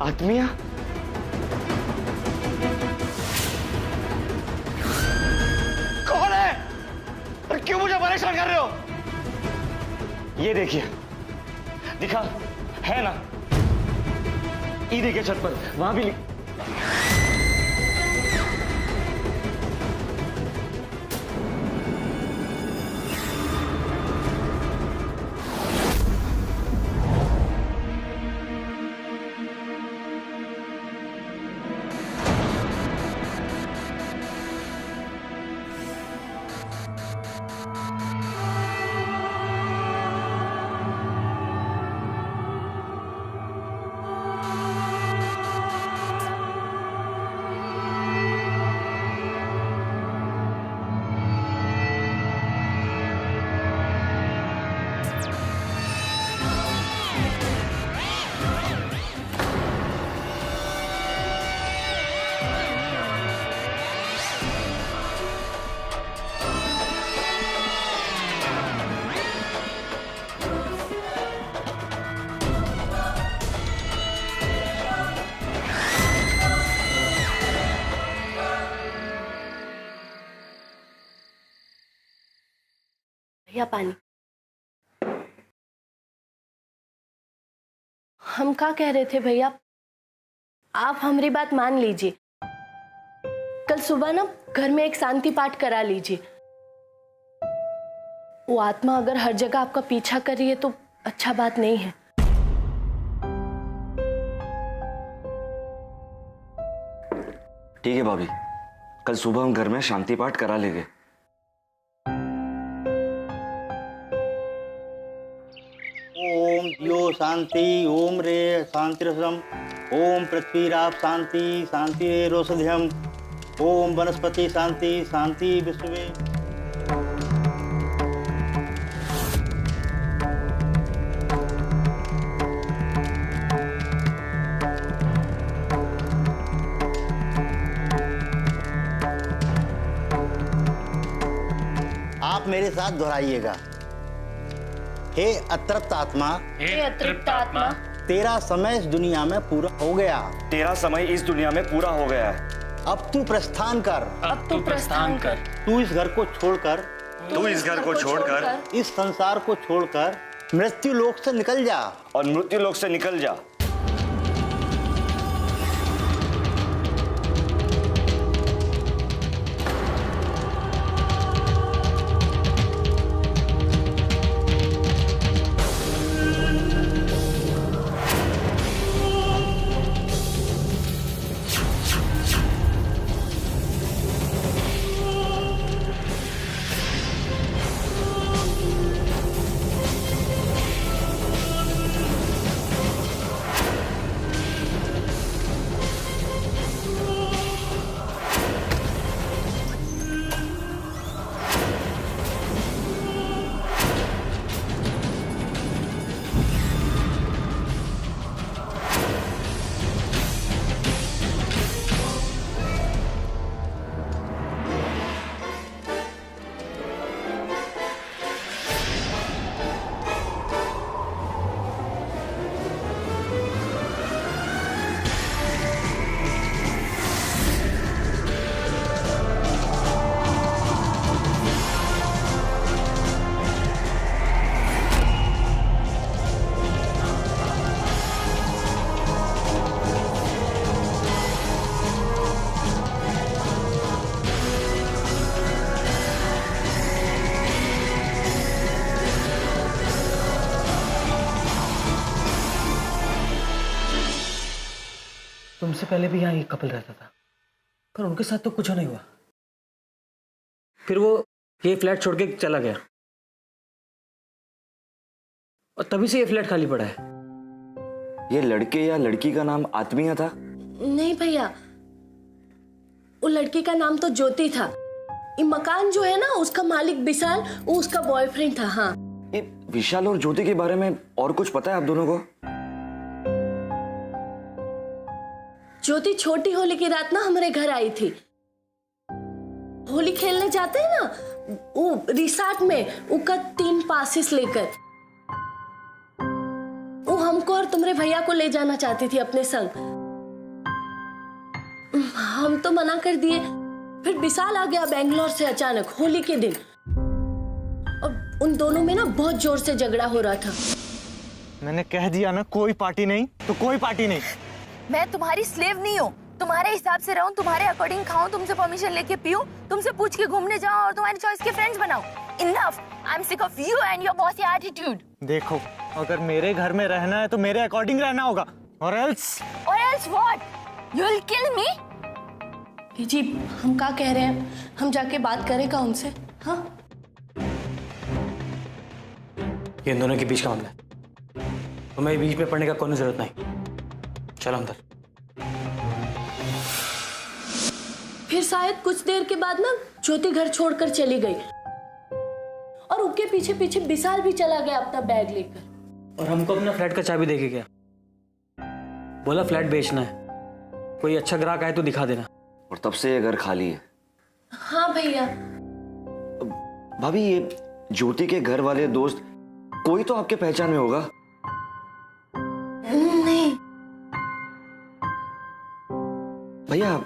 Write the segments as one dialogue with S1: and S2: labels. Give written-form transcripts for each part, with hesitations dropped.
S1: आत्मिया? कौन है और क्यों मुझे परेशान कर रहे हो? ये देखिए, दिखा है ना, ये देखिए छत पर, वहां भी
S2: भैया पानी। हम क्या कह रहे थे भैया, आप हमारी बात मान लीजिए। कल सुबह ना घर में एक शांति पाठ करा लीजिए। वो आत्मा अगर हर जगह आपका पीछा कर रही है तो अच्छा बात नहीं है।
S1: ठीक है भाभी, कल सुबह हम घर में शांति पाठ करा लेंगे।
S3: ओम दियो शांति, ओम रे शांतिरसम, ओम पृथ्वीराप शांति, शांति रोषध्यम, ओम वनस्पति शांति, शांति विश्वे। आप मेरे साथ दोहराइएगा। हे अतृप्त आत्मा,
S2: हे अतृप्त आत्मा,
S3: तेरा समय इस दुनिया में पूरा हो गया।
S1: तेरा समय इस दुनिया में पूरा हो गया है।
S3: अब तू प्रस्थान कर।
S2: अब तू प्रस्थान कर।
S3: तू इस घर को छोड़कर,
S1: तू इस घर को छोड़कर,
S3: इस संसार को छोड़कर मृत्यु लोक से निकल जा।
S1: और मृत्यु लोक से निकल जा।
S4: तुमसे पहले भी यहाँ एक कपल रहता था, पर उनके साथ तो कुछ नहीं हुआ। फिर वो ये फ्लैट छोड़ के चला गया और तभी से ये फ्लैट खाली पड़ा है।
S1: ये लड़के या लड़की का नाम आत्मिया था?
S2: नहीं भैया, वो लड़की का नाम तो ज्योति था। ये मकान जो है ना, उसका मालिक विशाल, वो उसका बॉयफ्रेंड था। हाँ,
S1: ये विशाल और ज्योति के बारे में और कुछ पता है आप दोनों को?
S2: ज्योति छोटी होली की रात ना हमारे घर आई थी। होली खेलने जाते हैं ना, वो रिसॉर्ट में उसका 3 पासेस लेकर वो हमको और तुम्हारे भैया को ले जाना चाहती थी अपने संग। हम तो मना कर दिए, फिर विशाल आ गया बेंगलोर से अचानक होली के दिन, और उन दोनों में ना बहुत जोर से झगड़ा हो रहा था।
S1: मैंने कह दिया ना, कोई पार्टी नहीं तो कोई पार्टी नहीं।
S5: मैं तुम्हारी स्लेव नहीं हूँ, तुम्हारे हिसाब से रहूं, तुम्हारे अकॉर्डिंग खाऊं, तुमसे परमिशन लेके पीऊं, तुमसे पूछ के घूमने जाऊं और तुम्हारी चॉइस के फ्रेंड्स बनाऊं। Enough! I'm sick of you and your bossy attitude.
S1: देखो, अगर मेरे घर में रहना है तो मेरे अकॉर्डिंग रहना होगा, और else
S5: what? You'll kill me?
S2: जी हम क्या कह रहे हैं, हम जाके बात करेगा उनसे। हाँ,
S4: ये इन दोनों के बीच का मामला है, तुम्हें बीच में पड़ने का कोई जरूरत नहीं। चलो अंदर।
S2: फिर शायद कुछ देर के बाद ना ज्योति घर छोड़कर चली गई, और उनके पीछे पीछे विशाल भी चला गया अपना बैग लेकर।
S4: और हमको अपना फ्लैट का चाबी देके गया, बोला फ्लैट बेचना है, कोई अच्छा ग्राहक आए तो दिखा देना।
S1: और तब से ये घर खाली है।
S2: हाँ भैया।
S1: भाभी, ये ज्योति के घर वाले दोस्त कोई तो आपके पहचान में होगा।
S2: नहीं
S1: भैया,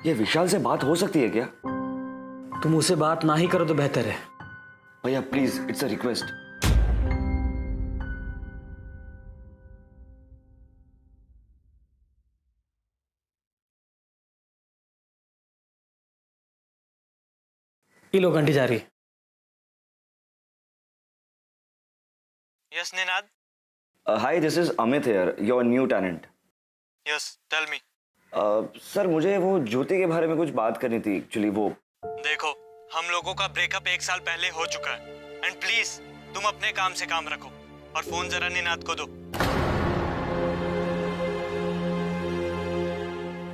S1: ये विशाल से बात हो सकती है क्या?
S4: तुम उससे बात ना ही करो तो बेहतर है।
S1: भैया प्लीज, इट्स अ रिक्वेस्ट।
S4: ये लो घंटी जा रही है।
S6: Yes, Ninad.
S1: Hi, this is Amit here, your new tenant.
S6: Yes, tell me.
S1: Sir, मुझे वो ज्योति के बारे में कुछ बात करनी थी एक्चुअली। वो
S6: देखो, हम लोगों का ब्रेकअप 1 साल पहले हो चुका है, एंड प्लीज तुम अपने काम से काम रखो, और फोन जरा निनाद को दो।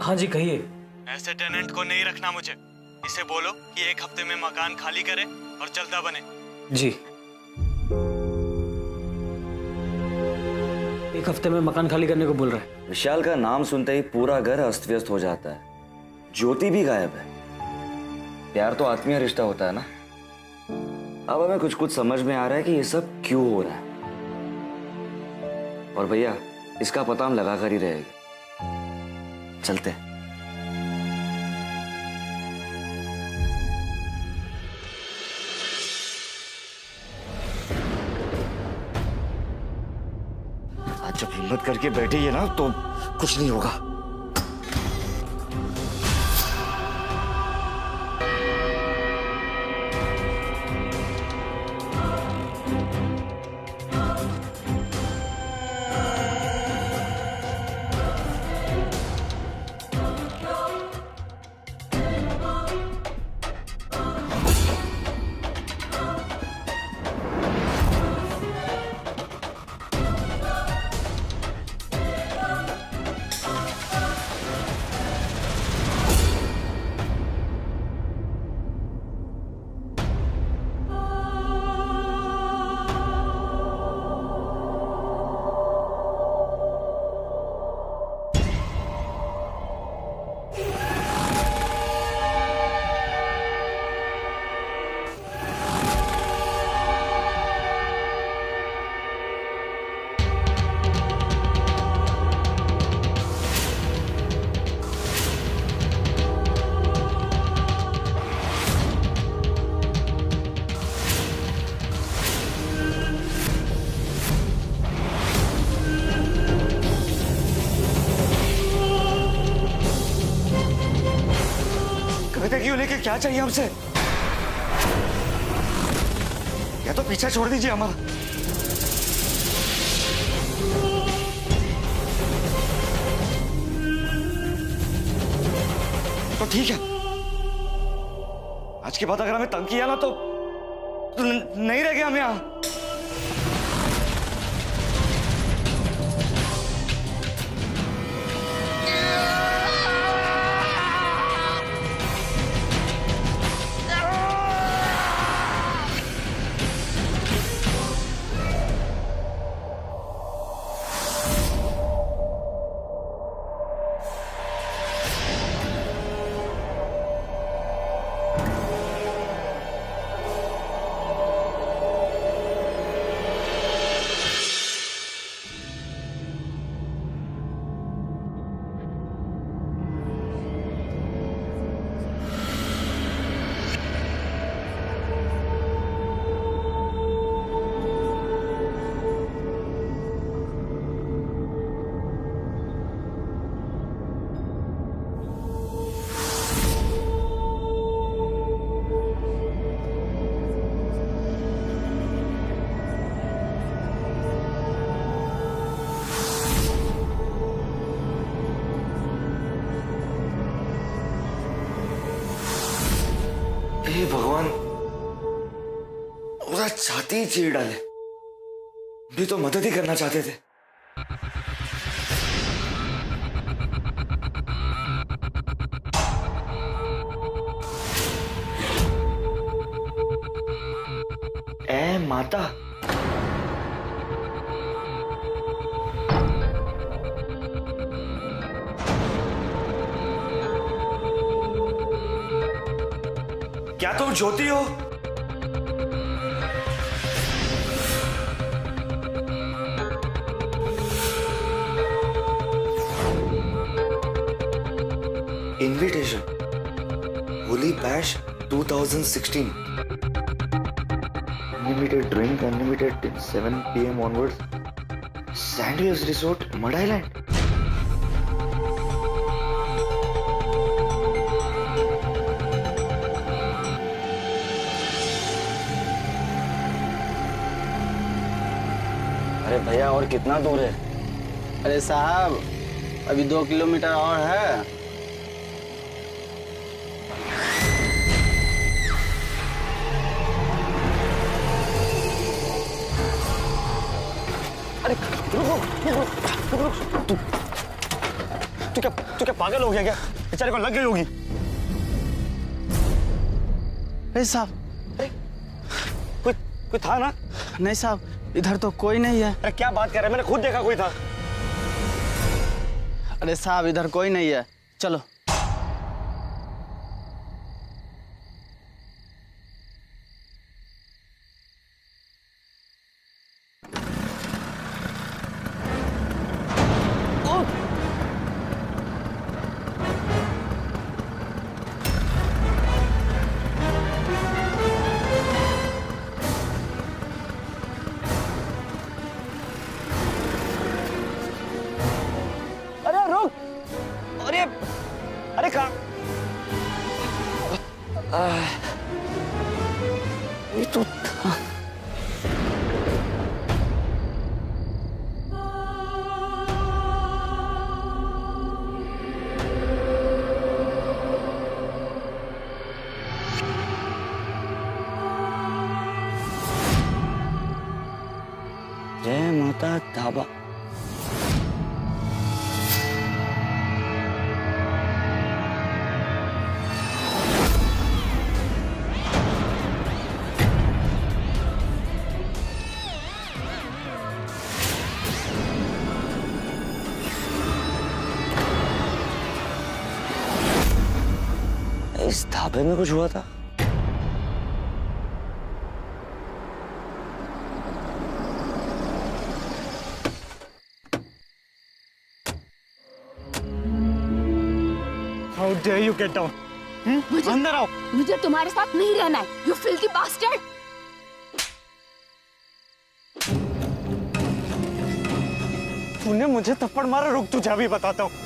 S4: हाँ जी कहिए।
S6: ऐसे टेनेंट को नहीं रखना मुझे। इसे बोलो कि 1 हफ्ते में मकान खाली करे और चलता बने।
S4: जी, 1 हफ्ते में मकान खाली करने को बोल रहे हैं।
S1: विशाल का नाम सुनते ही पूरा घर अस्त व्यस्त हो जाता है। ज्योति भी गायब है। प्यार तो आत्मीय रिश्ता होता है ना। अब हमें कुछ कुछ समझ में आ रहा है कि ये सब क्यों हो रहा है, और भैया इसका पता हम लगा कर ही रहेंगे। चलते हैं। आज जब हिम्मत करके बैठी है ना तो कुछ नहीं होगा। क्यों लेके क्या चाहिए हमसे? या तो पीछा छोड़ दीजिए हमारा। तो ठीक है, आज के बाद अगर हमें तंग किया ना तो नहीं रह गया हम यहाँ। भगवान पूरा छाती ही चीर डाले। भी तो मदद ही करना चाहते थे। ए माता, क्या तुम ज्योति हो? Invitation Holi bash 2016, unlimited drink, unlimited till 7 PM onwards, Sand Hills Resort, Mud Island।
S3: अरे भैया और कितना दूर है?
S7: अरे साहब अभी 2 किलोमीटर और है।
S1: अरे तू क्या पागल हो गया क्या? बेचारे को लग गई होगी।
S7: अरे साहब,
S1: कोई था ना?
S7: नहीं साहब इधर तो कोई नहीं है।
S1: अरे क्या बात कर रहे हैं, मैंने खुद देखा कोई था।
S7: अरे साहब इधर कोई नहीं है, चलो।
S1: अरे कहाँ? ये तो था। जय माता ढाबा। इस ढाबे में कुछ हुआ था? How dare you get down? अंदर आओ।
S5: मुझे तुम्हारे साथ नहीं रहना है, you filthy bastard!
S1: तूने मुझे थप्पड़ मारा, रुक तुझे अभी बताता हूँ।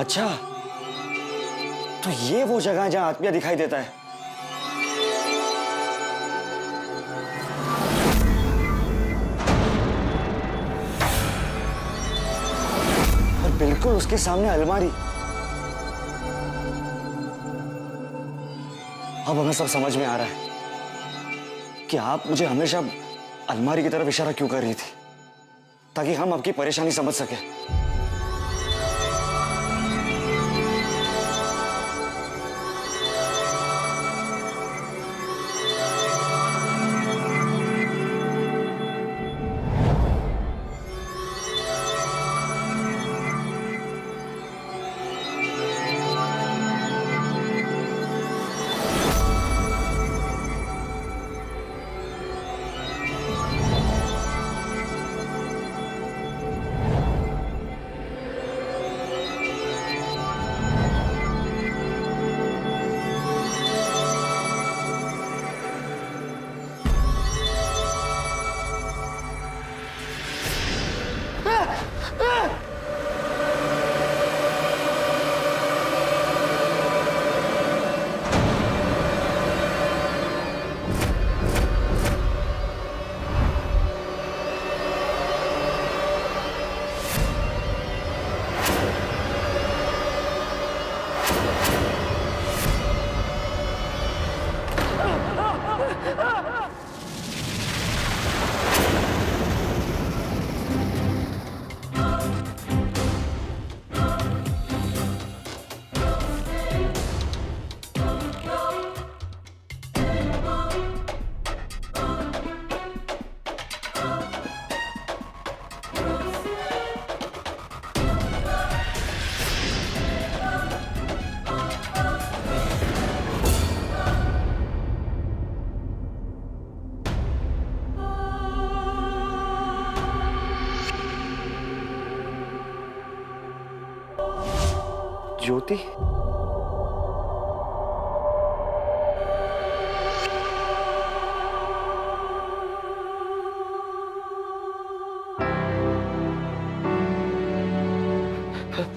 S1: अच्छा, तो ये वो जगह है जहां आत्मिया दिखाई देता है। और बिल्कुल उसके सामने अलमारी। अब हमें सब समझ में आ रहा है कि आप मुझे हमेशा अलमारी की तरफ इशारा क्यों कर रही थी, ताकि हम आपकी परेशानी समझ सके। ज्योति,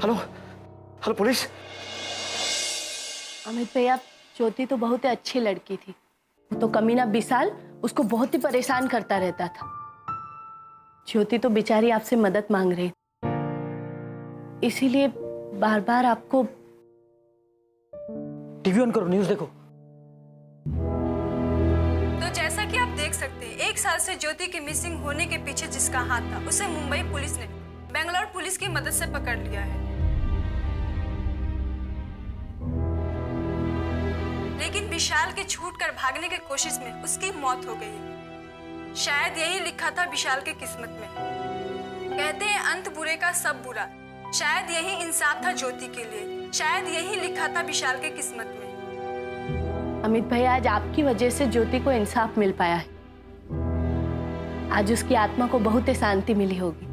S1: हेलो हेलो पुलिस।
S2: अमित भैया, ज्योति तो बहुत ही अच्छी लड़की थी। वो तो कमीना विशाल उसको बहुत ही परेशान करता रहता था। ज्योति तो बेचारी आपसे मदद मांग रही, इसीलिए बार बार आपको।
S4: टीवी ऑन करो, न्यूज़ देखो।
S8: तो जैसा कि आप देख सकते हैं, 1 साल से ज्योति के मिसिंग होने के पीछे जिसका हाथ था, उसे मुंबई पुलिस ने बेंगलोर पुलिस की मदद से पकड़ लिया है। लेकिन विशाल के छूटकर भागने की कोशिश में उसकी मौत हो गई। शायद यही लिखा था विशाल के किस्मत में। कहते हैं अंत बुरे का सब बुरा। शायद यही इंसाफ था ज्योति के लिए। शायद यही लिखा था विशाल के किस्मत में।
S2: अमित भैया, आज आपकी वजह से ज्योति को इंसाफ मिल पाया है। आज उसकी आत्मा को बहुत ही शांति मिली होगी।